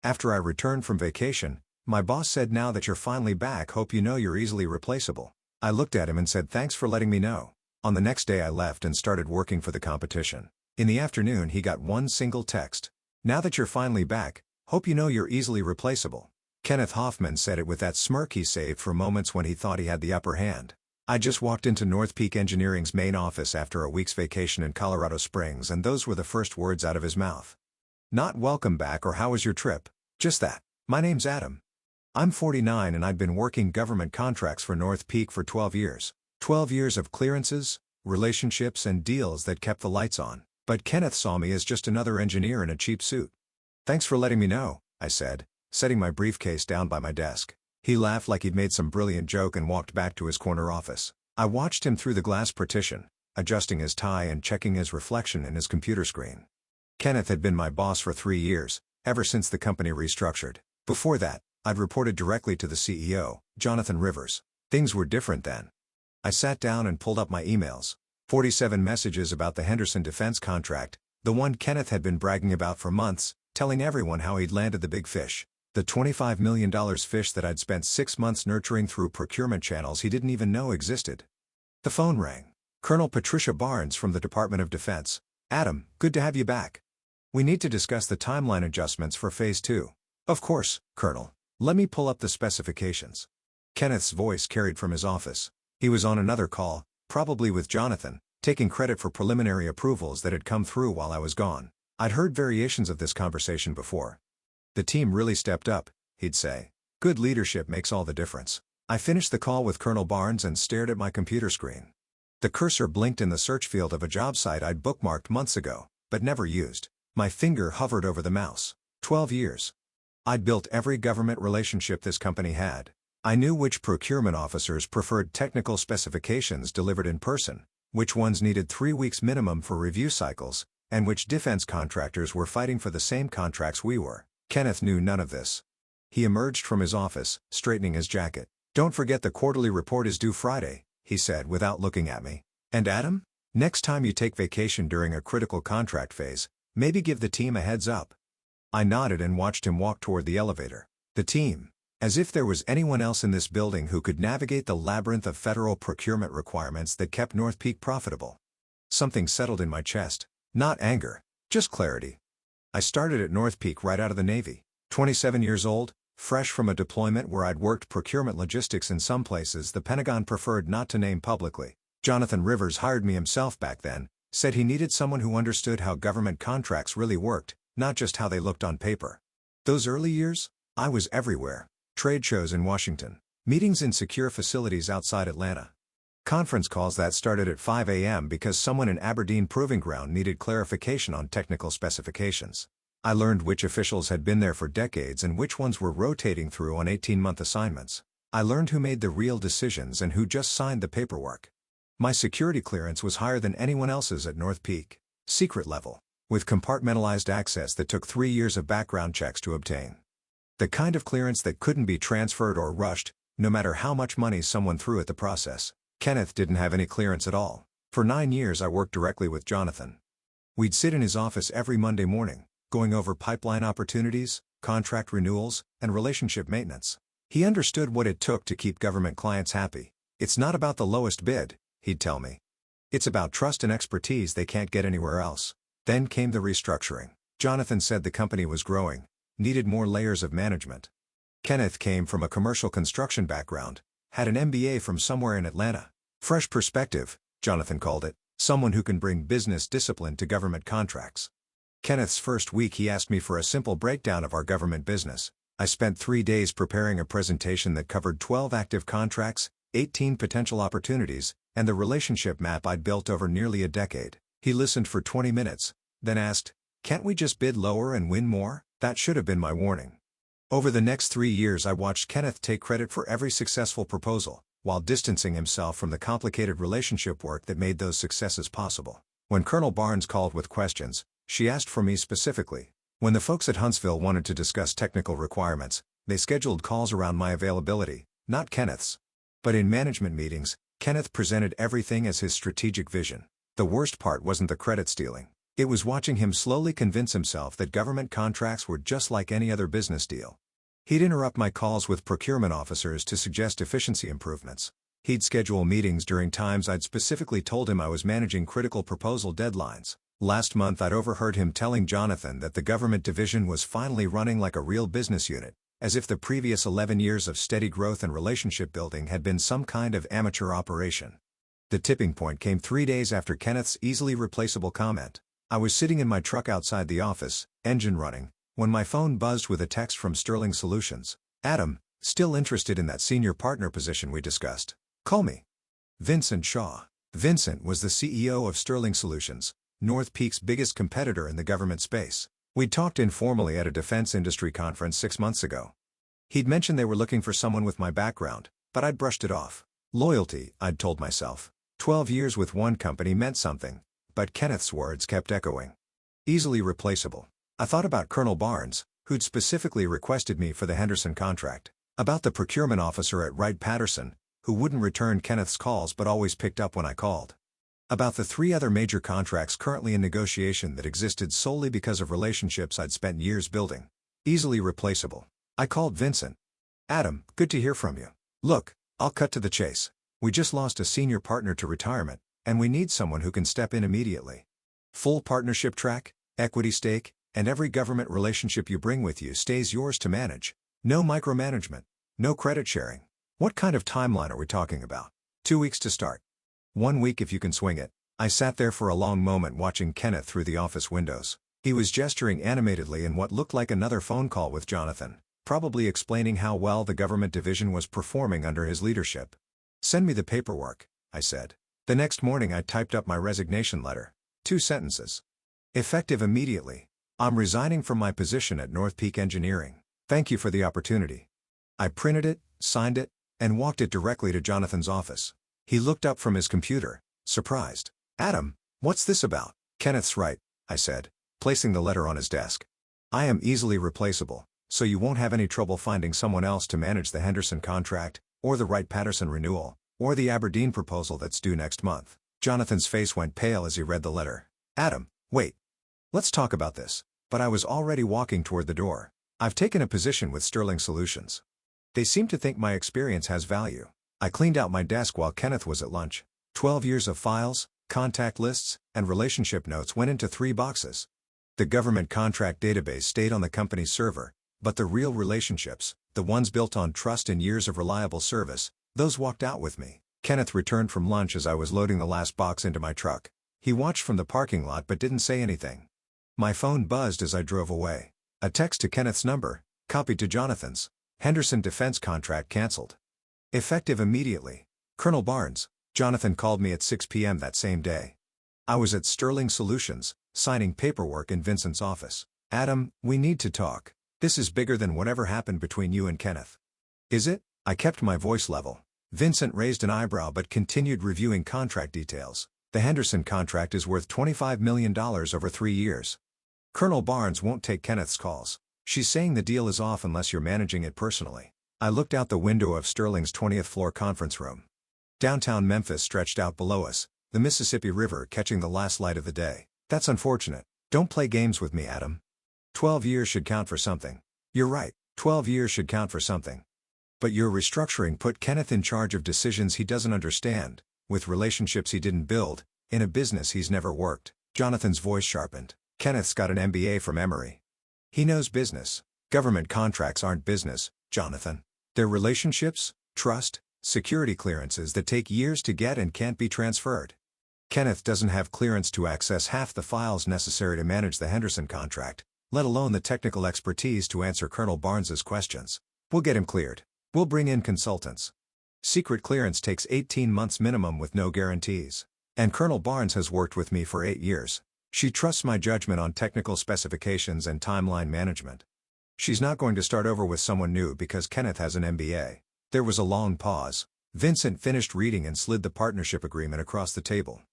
After I returned from vacation, my boss said, "Now that you're finally back, hope you know you're easily replaceable." I looked at him and said, "Thanks for letting me know." On the next day I left and started working for the competition. In the afternoon he got one single text. "Now that you're finally back, hope you know you're easily replaceable." Kenneth Hoffman said it with that smirk he saved for moments when he thought he had the upper hand. I just walked into North Peak Engineering's main office after a week's vacation in Colorado Springs, and those were the first words out of his mouth. Not "welcome back" or "how was your trip?" Just that. "My name's Adam. I'm 49 and I'd been working government contracts for North Peak for 12 years. 12 years of clearances, relationships and deals that kept the lights on. But Kenneth saw me as just another engineer in a cheap suit." "Thanks for letting me know," I said, setting my briefcase down by my desk. He laughed like he'd made some brilliant joke and walked back to his corner office. I watched him through the glass partition, adjusting his tie and checking his reflection in his computer screen. Kenneth had been my boss for 3 years, ever since the company restructured. Before that, I'd reported directly to the CEO, Jonathan Rivers. Things were different then. I sat down and pulled up my emails. 47 messages about the Henderson defense contract, the one Kenneth had been bragging about for months, telling everyone how he'd landed the big fish. The $25 million fish that I'd spent 6 months nurturing through procurement channels he didn't even know existed. The phone rang. "Colonel Patricia Barnes from the Department of Defense. Adam, good to have you back. We need to discuss the timeline adjustments for Phase 2. "Of course, Colonel. Let me pull up the specifications." Kenneth's voice carried from his office. He was on another call, probably with Jonathan, taking credit for preliminary approvals that had come through while I was gone. I'd heard variations of this conversation before. "The team really stepped up," he'd say. "Good leadership makes all the difference." I finished the call with Colonel Barnes and stared at my computer screen. The cursor blinked in the search field of a job site I'd bookmarked months ago, but never used. My finger hovered over the mouse. 12 years. I'd built every government relationship this company had. I knew which procurement officers preferred technical specifications delivered in person, which ones needed 3 weeks minimum for review cycles, and which defense contractors were fighting for the same contracts we were. Kenneth knew none of this. He emerged from his office, straightening his jacket. "Don't forget the quarterly report is due Friday," he said without looking at me. "And Adam, next time you take vacation during a critical contract phase, maybe give the team a heads up." I nodded and watched him walk toward the elevator. The team. As if there was anyone else in this building who could navigate the labyrinth of federal procurement requirements that kept North Peak profitable. Something settled in my chest. Not anger, just clarity. I started at North Peak right out of the Navy. 27 years old, fresh from a deployment where I'd worked procurement logistics in some places the Pentagon preferred not to name publicly. Jonathan Rivers hired me himself back then, said he needed someone who understood how government contracts really worked, not just how they looked on paper. Those early years, I was everywhere. Trade shows in Washington, meetings in secure facilities outside Atlanta. Conference calls that started at 5 a.m. because someone in Aberdeen Proving Ground needed clarification on technical specifications. I learned which officials had been there for decades and which ones were rotating through on 18-month assignments. I learned who made the real decisions and who just signed the paperwork. My security clearance was higher than anyone else's at North Peak. Secret level, with compartmentalized access that took 3 years of background checks to obtain. The kind of clearance that couldn't be transferred or rushed, no matter how much money someone threw at the process. Kenneth didn't have any clearance at all. For 9 years I worked directly with Jonathan. We'd sit in his office every Monday morning, going over pipeline opportunities, contract renewals, and relationship maintenance. He understood what it took to keep government clients happy. "It's not about the lowest bid," he'd tell me. "It's about trust and expertise they can't get anywhere else." Then came the restructuring. Jonathan said the company was growing, needed more layers of management. Kenneth came from a commercial construction background, had an MBA from somewhere in Atlanta. Fresh perspective, Jonathan called it, someone who can bring business discipline to government contracts. Kenneth's first week he asked me for a simple breakdown of our government business. I spent 3 days preparing a presentation that covered 12 active contracts, 18 potential opportunities, and the relationship map I'd built over nearly a decade. He listened for 20 minutes, then asked, "Can't we just bid lower and win more?" That should have been my warning. Over the next 3 years I watched Kenneth take credit for every successful proposal, while distancing himself from the complicated relationship work that made those successes possible. When Colonel Barnes called with questions, she asked for me specifically. When the folks at Huntsville wanted to discuss technical requirements, they scheduled calls around my availability, not Kenneth's. But in management meetings, Kenneth presented everything as his strategic vision. The worst part wasn't the credit stealing. It was watching him slowly convince himself that government contracts were just like any other business deal. He'd interrupt my calls with procurement officers to suggest efficiency improvements. He'd schedule meetings during times I'd specifically told him I was managing critical proposal deadlines. Last month I'd overheard him telling Jonathan that the government division was finally running like a real business unit, as if the previous 11 years of steady growth and relationship building had been some kind of amateur operation. The tipping point came 3 days after Kenneth's easily replaceable comment. I was sitting in my truck outside the office, engine running, when my phone buzzed with a text from Sterling Solutions. "Adam, still interested in that senior partner position we discussed? Call me." Vincent Shaw. Vincent was the CEO of Sterling Solutions, North Peak's biggest competitor in the government space. We'd talked informally at a defense industry conference 6 months ago. He'd mentioned they were looking for someone with my background, but I'd brushed it off. Loyalty, I'd told myself. 12 years with one company meant something, but Kenneth's words kept echoing. Easily replaceable. I thought about Colonel Barnes, who'd specifically requested me for the Henderson contract. About the procurement officer at Wright-Patterson, who wouldn't return Kenneth's calls but always picked up when I called. About the 3 other major contracts currently in negotiation that existed solely because of relationships I'd spent years building. Easily replaceable. I called Vincent. "Adam, good to hear from you. Look, I'll cut to the chase. We just lost a senior partner to retirement, and we need someone who can step in immediately. Full partnership track, equity stake, and every government relationship you bring with you stays yours to manage. No micromanagement, no credit sharing. What kind of timeline are we talking about? 2 weeks to start. 1 week if you can swing it." I sat there for a long moment watching Kenneth through the office windows. He was gesturing animatedly in what looked like another phone call with Jonathan, probably explaining how well the government division was performing under his leadership. "Send me the paperwork," I said. The next morning I typed up my resignation letter. 2 sentences. Effective immediately. I'm resigning from my position at North Peak Engineering. Thank you for the opportunity. I printed it, signed it, and walked it directly to Jonathan's office. He looked up from his computer, surprised. "Adam, what's this about?" "Kenneth's right," I said, placing the letter on his desk. "I am easily replaceable, so you won't have any trouble finding someone else to manage the Henderson contract, or the Wright-Patterson renewal, or the Aberdeen proposal that's due next month." Jonathan's face went pale as he read the letter. "Adam, wait. Let's talk about this." But I was already walking toward the door. "I've taken a position with Sterling Solutions. They seem to think my experience has value." I cleaned out my desk while Kenneth was at lunch. 12 years of files, contact lists, and relationship notes went into 3 boxes. The government contract database stayed on the company's server, but the real relationships, the ones built on trust and years of reliable service, those walked out with me. Kenneth returned from lunch as I was loading the last box into my truck. He watched from the parking lot but didn't say anything. My phone buzzed as I drove away. A text to Kenneth's number, copied to Jonathan's. "Henderson defense contract cancelled. Effective immediately. Colonel Barnes." Jonathan called me at 6 p.m. that same day. I was at Sterling Solutions, signing paperwork in Vincent's office. "Adam, we need to talk. This is bigger than whatever happened between you and Kenneth." "Is it?" I kept my voice level. Vincent raised an eyebrow but continued reviewing contract details. "The Henderson contract is worth $25 million over 3 years. Colonel Barnes won't take Kenneth's calls. She's saying the deal is off unless you're managing it personally." I looked out the window of Sterling's 20th floor conference room. Downtown Memphis stretched out below us, the Mississippi River catching the last light of the day. "That's unfortunate. Don't play games with me, Adam. 12 years should count for something." "You're right, 12 years should count for something. But your restructuring put Kenneth in charge of decisions he doesn't understand, with relationships he didn't build, in a business he's never worked." Jonathan's voice sharpened. "Kenneth's got an MBA from Emory. He knows business. Government contracts aren't business, Jonathan. They're relationships, trust, security clearances that take years to get and can't be transferred. Kenneth doesn't have clearance to access half the files necessary to manage the Henderson contract, let alone the technical expertise to answer Colonel Barnes's questions. We'll get him cleared. We'll bring in consultants. Secret clearance takes 18 months minimum with no guarantees. And Colonel Barnes has worked with me for 8 years. She trusts my judgment on technical specifications and timeline management. She's not going to start over with someone new because Kenneth has an MBA." There was a long pause. Vincent finished reading and slid the partnership agreement across the table.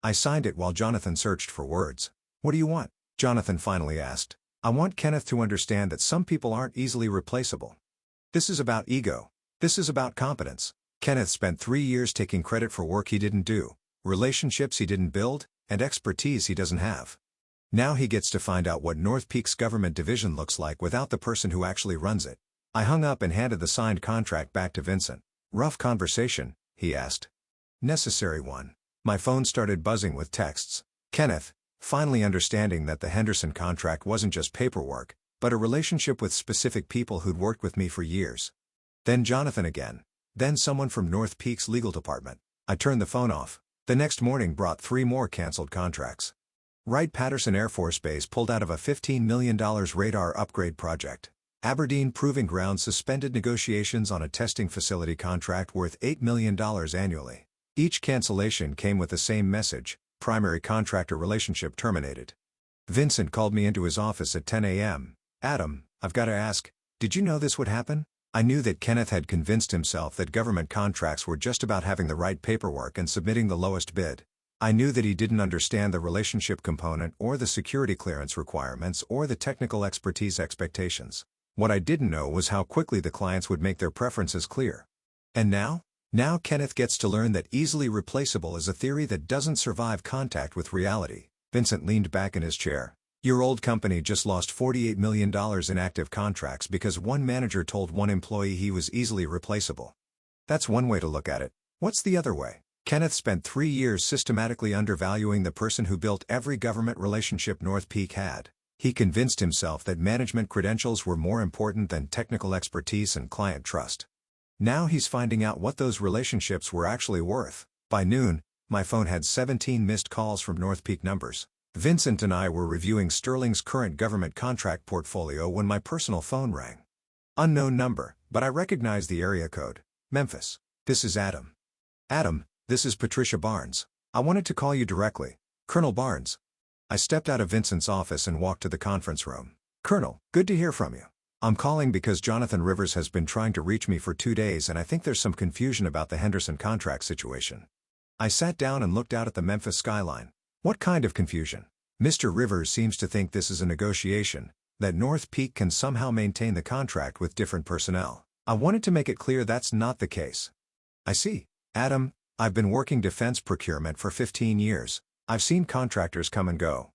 I signed it while Jonathan searched for words. "What do you want?" Jonathan finally asked. "I want Kenneth to understand that some people aren't easily replaceable. This is about ego. This is about competence. Kenneth spent 3 years taking credit for work he didn't do, relationships he didn't build, and expertise he doesn't have. Now he gets to find out what North Peak's government division looks like without the person who actually runs it. I hung up and handed the signed contract back to Vincent. "Rough conversation?" he asked. "Necessary one." My phone started buzzing with texts. Kenneth, finally understanding that the Henderson contract wasn't just paperwork, but a relationship with specific people who'd worked with me for years. Then Jonathan again. Then someone from North Peak's legal department. I turned the phone off. The next morning brought 3 more canceled contracts. Wright-Patterson Air Force Base pulled out of a $15 million radar upgrade project. Aberdeen Proving Ground suspended negotiations on a testing facility contract worth $8 million annually. Each cancellation came with the same message: primary contractor relationship terminated. Vincent called me into his office at 10 a.m. "Adam, I've got to ask, did you know this would happen?" I knew that Kenneth had convinced himself that government contracts were just about having the right paperwork and submitting the lowest bid. I knew that he didn't understand the relationship component or the security clearance requirements or the technical expertise expectations. What I didn't know was how quickly the clients would make their preferences clear. And now? Now Kenneth gets to learn that easily replaceable is a theory that doesn't survive contact with reality. Vincent leaned back in his chair. "Your old company just lost $48 million in active contracts because one manager told one employee he was easily replaceable." That's one way to look at it. What's the other way? Kenneth spent 3 years systematically undervaluing the person who built every government relationship North Peak had. He convinced himself that management credentials were more important than technical expertise and client trust. Now he's finding out what those relationships were actually worth. By noon, my phone had 17 missed calls from North Peak numbers. Vincent and I were reviewing Sterling's current government contract portfolio when my personal phone rang. Unknown number, but I recognized the area code. "Memphis. This is Adam." "Adam, this is Patricia Barnes. I wanted to call you directly." "Colonel Barnes." I stepped out of Vincent's office and walked to the conference room. "Colonel, good to hear from you. I'm calling because Jonathan Rivers has been trying to reach me for 2 days and I think there's some confusion about the Henderson contract situation." I sat down and looked out at the Memphis skyline. "What kind of confusion?" "Mr. Rivers seems to think this is a negotiation, that North Peak can somehow maintain the contract with different personnel. I wanted to make it clear that's not the case." "I see. Adam, I've been working defense procurement for 15 years. I've seen contractors come and go.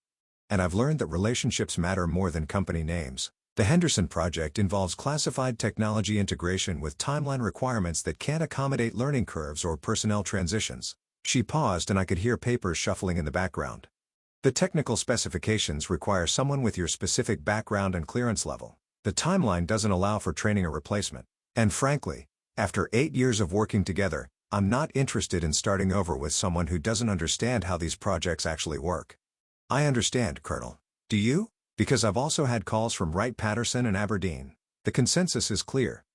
And I've learned that relationships matter more than company names. The Henderson project involves classified technology integration with timeline requirements that can't accommodate learning curves or personnel transitions." She paused and I could hear papers shuffling in the background. "The technical specifications require someone with your specific background and clearance level. The timeline doesn't allow for training a replacement. And frankly, after 8 years of working together, I'm not interested in starting over with someone who doesn't understand how these projects actually work." "I understand, Colonel. Do you? Because I've also had calls from Wright-Patterson and Aberdeen. The consensus is clear.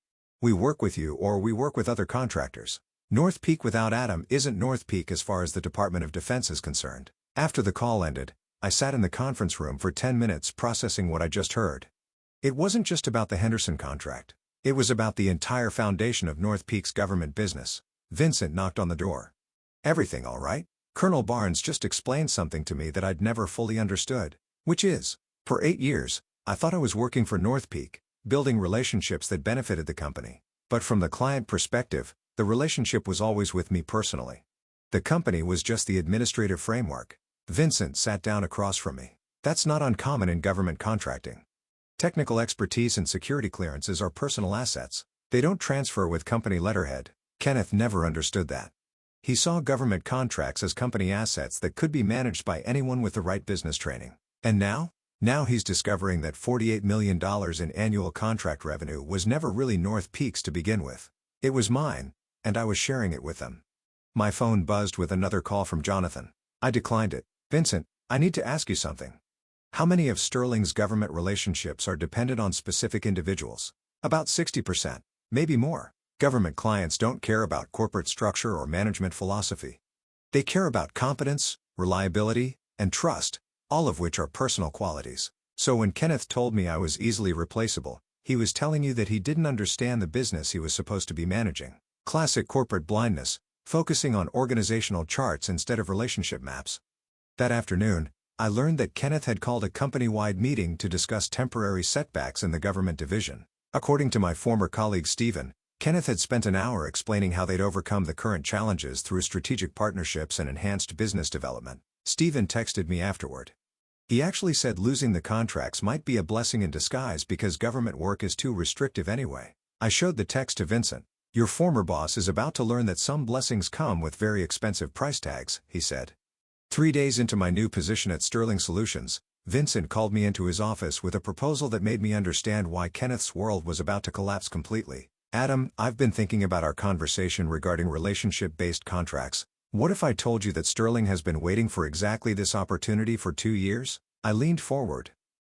We work with you or we work with other contractors. North Peak without Adam isn't North Peak as far as the Department of Defense is concerned." After the call ended, I sat in the conference room for 10 minutes processing what I just heard. It wasn't just about the Henderson contract. It was about the entire foundation of North Peak's government business. Vincent knocked on the door. "Everything all right?" Colonel Barnes just explained something to me that I'd never fully understood. Which is, for 8 years, I thought I was working for North Peak, building relationships that benefited the company. But from the client perspective, the relationship was always with me personally. The company was just the administrative framework. Vincent sat down across from me. "That's not uncommon in government contracting. Technical expertise and security clearances are personal assets. They don't transfer with company letterhead." Kenneth never understood that. He saw government contracts as company assets that could be managed by anyone with the right business training. And now? Now he's discovering that $48 million in annual contract revenue was never really North Peak's to begin with. It was mine, and I was sharing it with them. My phone buzzed with another call from Jonathan. I declined it. "Vincent, I need to ask you something. How many of Sterling's government relationships are dependent on specific individuals?" "About 60%, maybe more. Government clients don't care about corporate structure or management philosophy. They care about competence, reliability, and trust, all of which are personal qualities. So when Kenneth told me I was easily replaceable, he was telling you that he didn't understand the business he was supposed to be managing. Classic corporate blindness, focusing on organizational charts instead of relationship maps." That afternoon, I learned that Kenneth had called a company-wide meeting to discuss temporary setbacks in the government division. According to my former colleague Stephen, Kenneth had spent an hour explaining how they'd overcome the current challenges through strategic partnerships and enhanced business development. Stephen texted me afterward. He actually said losing the contracts might be a blessing in disguise because government work is too restrictive anyway. I showed the text to Vincent. Your former boss is about to learn that some blessings come with very expensive price tags, he said. 3 days into my new position at Sterling Solutions, Vincent called me into his office with a proposal that made me understand why Kenneth's world was about to collapse completely. Adam, I've been thinking about our conversation regarding relationship-based contracts. What if I told you that Sterling has been waiting for exactly this opportunity for 2 years? I leaned forward.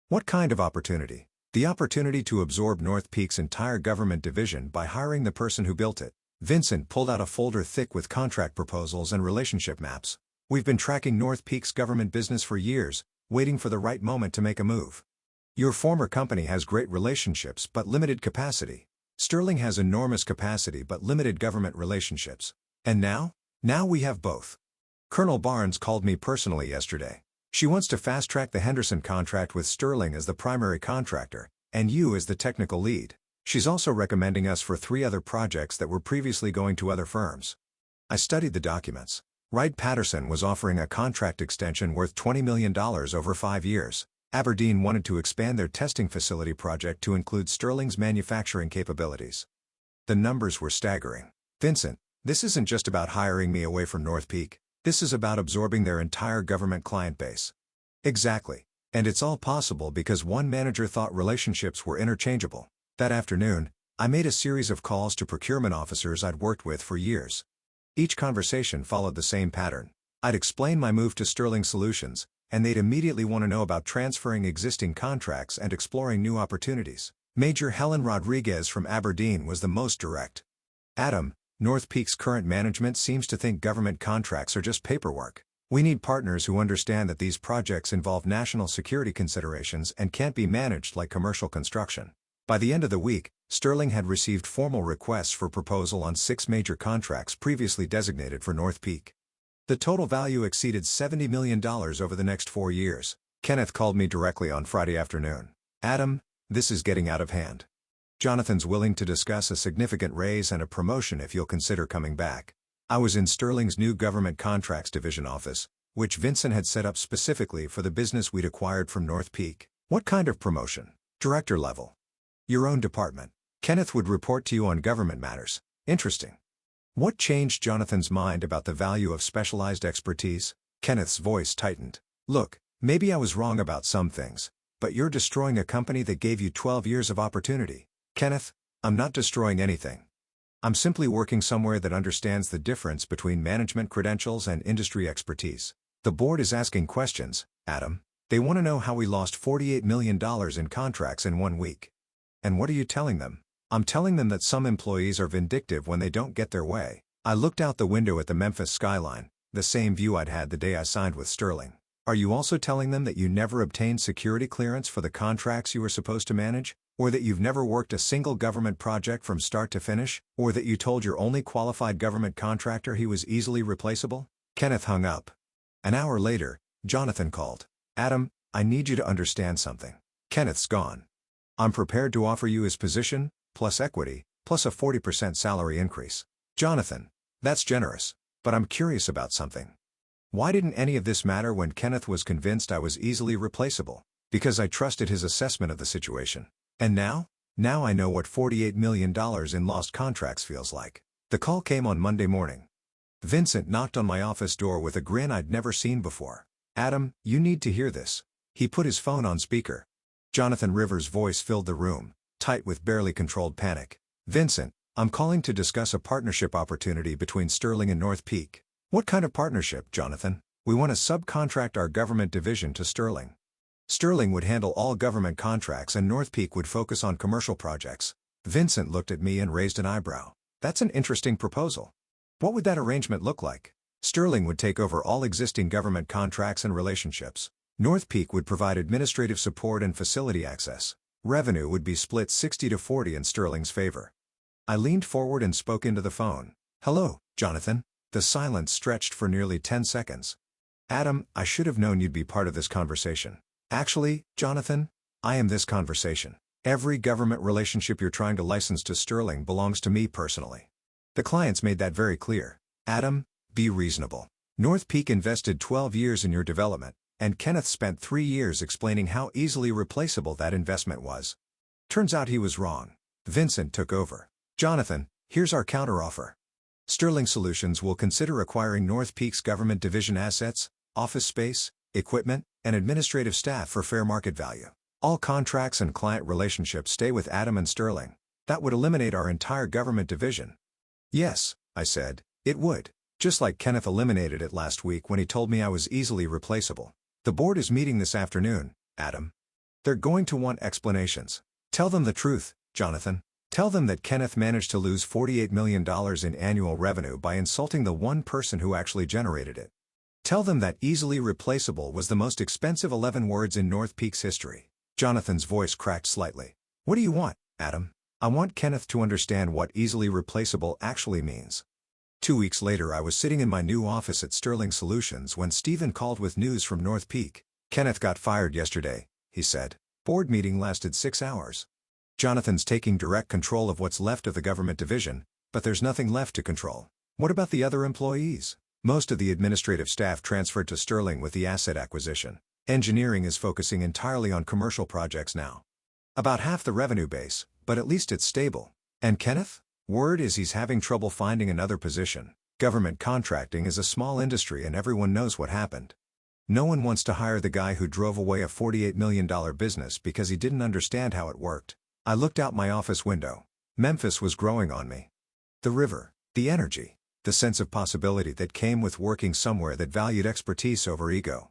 What kind of opportunity? The opportunity to absorb North Peak's entire government division by hiring the person who built it. Vincent pulled out a folder thick with contract proposals and relationship maps. We've been tracking North Peak's government business for years, waiting for the right moment to make a move. Your former company has great relationships but limited capacity. Sterling has enormous capacity but limited government relationships. And now? Now we have both. Colonel Barnes called me personally yesterday. She wants to fast-track the Henderson contract with Sterling as the primary contractor, and you as the technical lead. She's also recommending us for 3 other projects that were previously going to other firms. I studied the documents. Wright-Patterson was offering a contract extension worth $20 million over 5 years. Aberdeen wanted to expand their testing facility project to include Sterling's manufacturing capabilities. The numbers were staggering. Vincent, this isn't just about hiring me away from North Peak. This is about absorbing their entire government client base. Exactly. And it's all possible because one manager thought relationships were interchangeable. That afternoon, I made a series of calls to procurement officers I'd worked with for years. Each conversation followed the same pattern. I'd explain my move to Sterling Solutions, and they'd immediately want to know about transferring existing contracts and exploring new opportunities. Major Helen Rodriguez from Aberdeen was the most direct. Adam, North Peak's current management seems to think government contracts are just paperwork. We need partners who understand that these projects involve national security considerations and can't be managed like commercial construction. By the end of the week, Sterling had received formal requests for proposal on 6 major contracts previously designated for North Peak. The total value exceeded $70 million over the next 4 years. Kenneth called me directly on Friday afternoon. Adam, this is getting out of hand. Jonathan's willing to discuss a significant raise and a promotion if you'll consider coming back. I was in Sterling's new Government Contracts Division office, which Vincent had set up specifically for the business we'd acquired from North Peak. What kind of promotion? Director level. Your own department. Kenneth would report to you on government matters. Interesting. What changed Jonathan's mind about the value of specialized expertise? Kenneth's voice tightened. Look, maybe I was wrong about some things, but you're destroying a company that gave you 12 years of opportunity. Kenneth, I'm not destroying anything. I'm simply working somewhere that understands the difference between management credentials and industry expertise. The board is asking questions, Adam. They want to know how we lost $48 million in contracts in 1 week. And what are you telling them? I'm telling them that some employees are vindictive when they don't get their way. I looked out the window at the Memphis skyline, the same view I'd had the day I signed with Sterling. Are you also telling them that you never obtained security clearance for the contracts you were supposed to manage? Or that you've never worked a single government project from start to finish? Or that you told your only qualified government contractor he was easily replaceable? Kenneth hung up. An hour later, Jonathan called. Adam, I need you to understand something. Kenneth's gone. I'm prepared to offer you his position, plus equity, plus a 40% salary increase. Jonathan, that's generous. But I'm curious about something. Why didn't any of this matter when Kenneth was convinced I was easily replaceable? Because I trusted his assessment of the situation. And now? Now I know what $48 million in lost contracts feels like. The call came on Monday morning. Vincent knocked on my office door with a grin I'd never seen before. Adam, you need to hear this. He put his phone on speaker. Jonathan Rivers' voice filled the room, tight with barely controlled panic. Vincent, I'm calling to discuss a partnership opportunity between Sterling and North Peak. What kind of partnership, Jonathan? We want to subcontract our government division to Sterling. Sterling would handle all government contracts and North Peak would focus on commercial projects. Vincent looked at me and raised an eyebrow. That's an interesting proposal. What would that arrangement look like? Sterling would take over all existing government contracts and relationships. North Peak would provide administrative support and facility access. Revenue would be split 60-40 in Sterling's favor. I leaned forward and spoke into the phone. Hello, Jonathan. The silence stretched for nearly 10 seconds. Adam, I should have known you'd be part of this conversation. Actually, Jonathan, I am this conversation. Every government relationship you're trying to license to Sterling belongs to me personally. The clients made that very clear. Adam, be reasonable. North Peak invested 12 years in your development. and Kenneth spent 3 years explaining how easily replaceable that investment was. Turns out he was wrong. Vincent took over. Jonathan, here's our counteroffer. Sterling Solutions will consider acquiring North Peak's government division assets, office space, equipment, and administrative staff for fair market value. All contracts and client relationships stay with Adam and Sterling. That would eliminate our entire government division. Yes, I said, it would. Just like Kenneth eliminated it last week when he told me I was easily replaceable. The board is meeting this afternoon, Adam. They're going to want explanations. Tell them the truth, Jonathan. Tell them that Kenneth managed to lose $48 million in annual revenue by insulting the one person who actually generated it. Tell them that easily replaceable was the most expensive 11 words in North Peak's history. Jonathan's voice cracked slightly. What do you want, Adam? I want Kenneth to understand what easily replaceable actually means. 2 weeks later I was sitting in my new office at Sterling Solutions when Stephen called with news from North Peak. Kenneth got fired yesterday, he said. Board meeting lasted 6 hours. Jonathan's taking direct control of what's left of the government division, but there's nothing left to control. What about the other employees? Most of the administrative staff transferred to Sterling with the asset acquisition. Engineering is focusing entirely on commercial projects now. About half the revenue base, but at least it's stable. And Kenneth? Word is he's having trouble finding another position. Government contracting is a small industry and everyone knows what happened. No one wants to hire the guy who drove away a $48 million business because he didn't understand how it worked. I looked out my office window. Memphis was growing on me. The river, the energy, the sense of possibility that came with working somewhere that valued expertise over ego.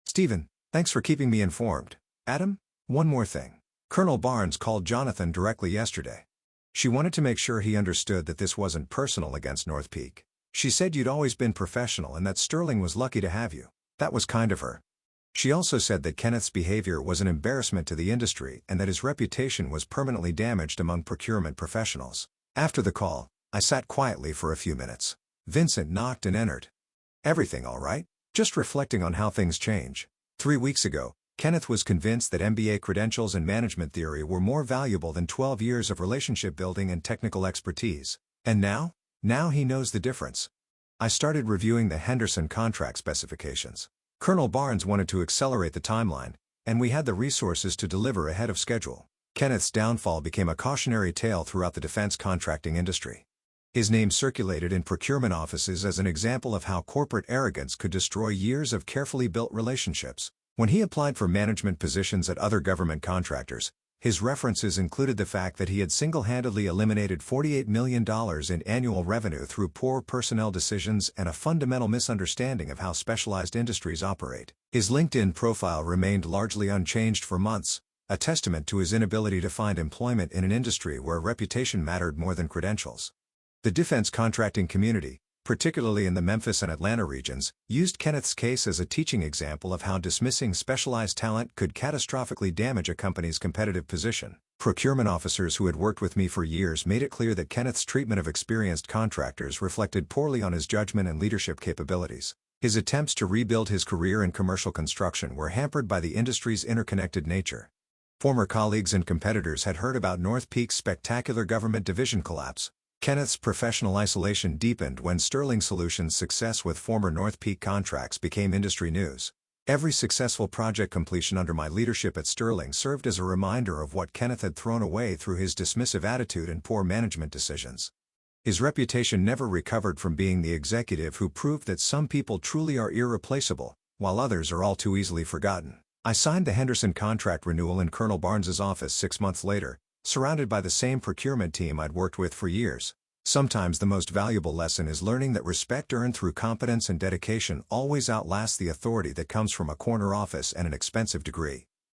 Stephen, thanks for keeping me informed. Adam, one more thing. Colonel Barnes called Jonathan directly yesterday. She wanted to make sure he understood that this wasn't personal against North Peak. She said you'd always been professional and that Sterling was lucky to have you. That was kind of her. She also said that Kenneth's behavior was an embarrassment to the industry and that his reputation was permanently damaged among procurement professionals. After the call, I sat quietly for a few minutes. Vincent knocked and entered. Everything all right? Just reflecting on how things change. 3 weeks ago, Kenneth was convinced that MBA credentials and management theory were more valuable than 12 years of relationship building and technical expertise. And now? Now he knows the difference. I started reviewing the Henderson contract specifications. Colonel Barnes wanted to accelerate the timeline, and we had the resources to deliver ahead of schedule. Kenneth's downfall became a cautionary tale throughout the defense contracting industry. His name circulated in procurement offices as an example of how corporate arrogance could destroy years of carefully built relationships. When he applied for management positions at other government contractors, his references included the fact that he had single-handedly eliminated $48 million in annual revenue through poor personnel decisions and a fundamental misunderstanding of how specialized industries operate. His LinkedIn profile remained largely unchanged for months, a testament to his inability to find employment in an industry where reputation mattered more than credentials. The defense contracting community, particularly in the Memphis and Atlanta regions, used Kenneth's case as a teaching example of how dismissing specialized talent could catastrophically damage a company's competitive position. Procurement officers who had worked with me for years made it clear that Kenneth's treatment of experienced contractors reflected poorly on his judgment and leadership capabilities. His attempts to rebuild his career in commercial construction were hampered by the industry's interconnected nature. Former colleagues and competitors had heard about North Peak's spectacular government division collapse. Kenneth's professional isolation deepened when Sterling Solutions' success with former North Peak contracts became industry news. Every successful project completion under my leadership at Sterling served as a reminder of what Kenneth had thrown away through his dismissive attitude and poor management decisions. His reputation never recovered from being the executive who proved that some people truly are irreplaceable, while others are all too easily forgotten. I signed the Henderson contract renewal in Colonel Barnes's office 6 months later, surrounded by the same procurement team I'd worked with for years. Sometimes the most valuable lesson is learning that respect earned through competence and dedication always outlasts the authority that comes from a corner office and an expensive degree.